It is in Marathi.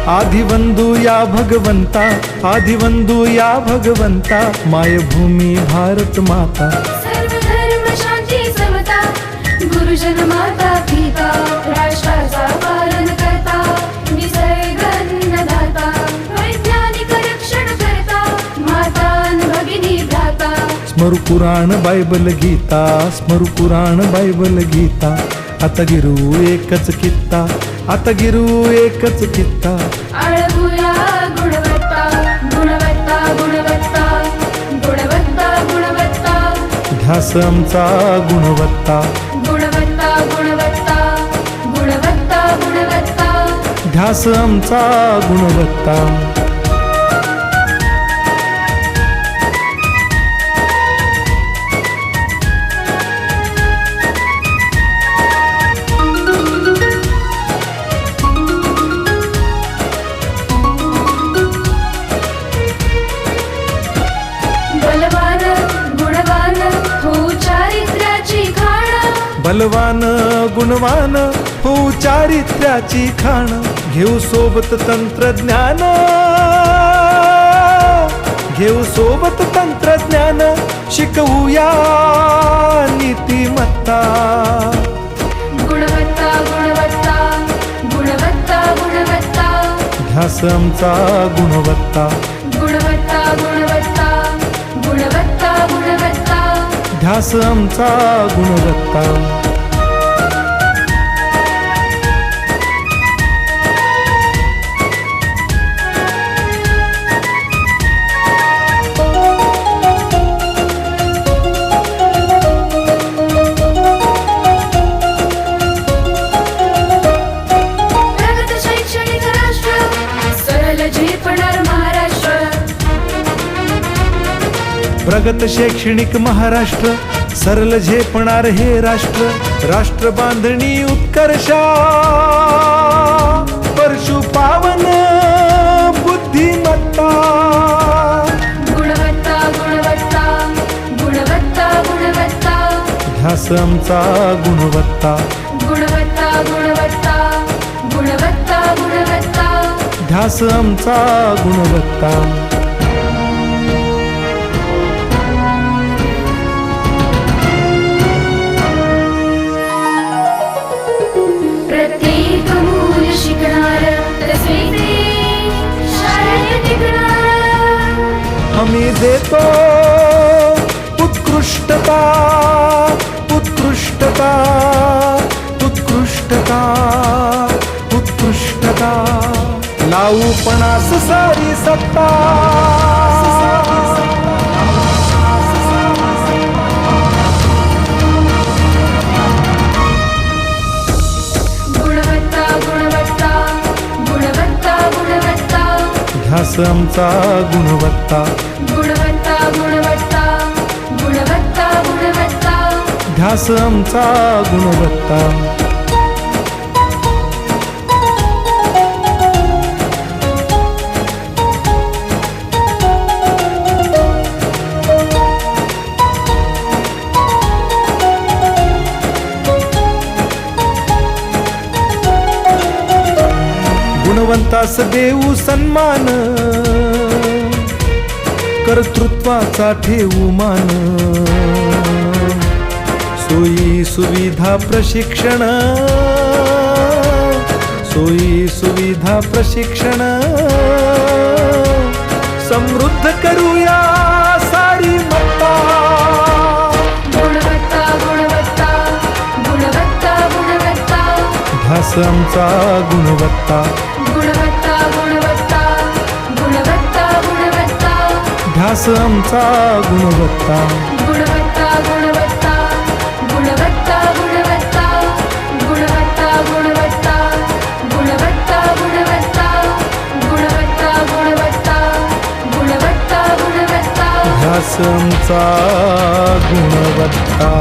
आदिवंदू या भगवंता, आदिवंदू या भगवंता, मायभूमी भारत माता। सर्व धर्म शांती समता, गुरुजन माता पिता, राष्ट्राचा पालन करता, निसर्ग अन्नदाता, वैज्ञानिक रक्षण करता, माता अन भगिनी भ्राता। स्मरू पुराण बायबल गीता, स्मरू पुराण बायबल गीता, आता गिरू एकच कित्ता, आता गिरू एकच कित्ता। आळगुया गुणवत्ता, गुणवत्ता, गुणवत्ता, गुणवत्ता, गुणवत्ता, ध्यास आमचा गुणवत्ता, गुणवत्ता, गुणवत्ता, गुणवत्ता, गुणवत्ता। ध्यास आमचा गुणवत्ता। बलवान गुणवान हो चारित्र्याची खाण, बलवान गुणवान हो चारित्र्याची खाण, घेऊ सोबत तंत्रज्ञान, घेऊ सोबत तंत्रज्ञान, शिकवूया नीतिमत्ता। गुणवत्ता, गुणवत्ता, गुणवत्ता, गुणवत्ता, ध्यास आमचा गुणवत्ता, गुणवत्ता, गुणवत्ता, गुणवत्ता, गुणवत्ता। ध्यास आमचा गुणवत्ता। प्रगत शैक्षणिक राष्ट्र, सरल झेपणार महाराष्ट्र। प्रगत शैक्षणिक महाराष्ट्र, सरल झेपणार हे राष्ट्र, राष्ट्र बांधणी उत्कर्षा, परशु पावन बुद्धिमत्ता। गुणवत्ता, गुणवत्ता, गुणवत्ता, गुणवत्ता, ध्यास आमचा गुणवत्ता, गुणवत्ता, गुणवत्ता, गुणवत्ता, गुणवत्ता। ध्यास आमचा गुणवत्ता। प्रत्येक मूल शिकणार, तसे शाळेत टिकणार। हमी देतो उत्कृष्टता, उत्कृष्टता, उत्कृष्टता, उत्कृष्टता, लावू पणास सारी सत्ता। गुणवत्ता, गुणवत्ता, गुणवत्ता, गुणवत्ता, ध्यास आमचा गुणवत्ता, गुणवत्ता, गुणवत्ता, गुणवत्ता, गुणवत्ता। ध्यास आमचा गुणवत्ता। गुणवंतास देऊ सन्मान, कर्तृत्वाचा ठेवू मान, सोयी सुविधा प्रशिक्षण, सोयी सुविधा प्रशिक्षण, समृद्ध करूया सारी मत्ता। गुणवत्ता, गुणवत्ता, गुणवत्ता, गुणवत्ता, ध्यास आमचा गुणवत्ता, गुणवत्ता, गुणवत्ता, गुणवत्ता, गुणवत्ता। ध्यास आमचा गुणवत्ता। गुणवत्ता, गुणवत्ता, गुणवत्ता, गुणवत्ता, गुणवत्ता, गुणवत्ता, गुणवत्ता, गुणवत्ता, गुणवत्ता, गुणवत्ता, गुणवत्ता, गुणवत्ता। ध्यास आमचा गुणवत्ता।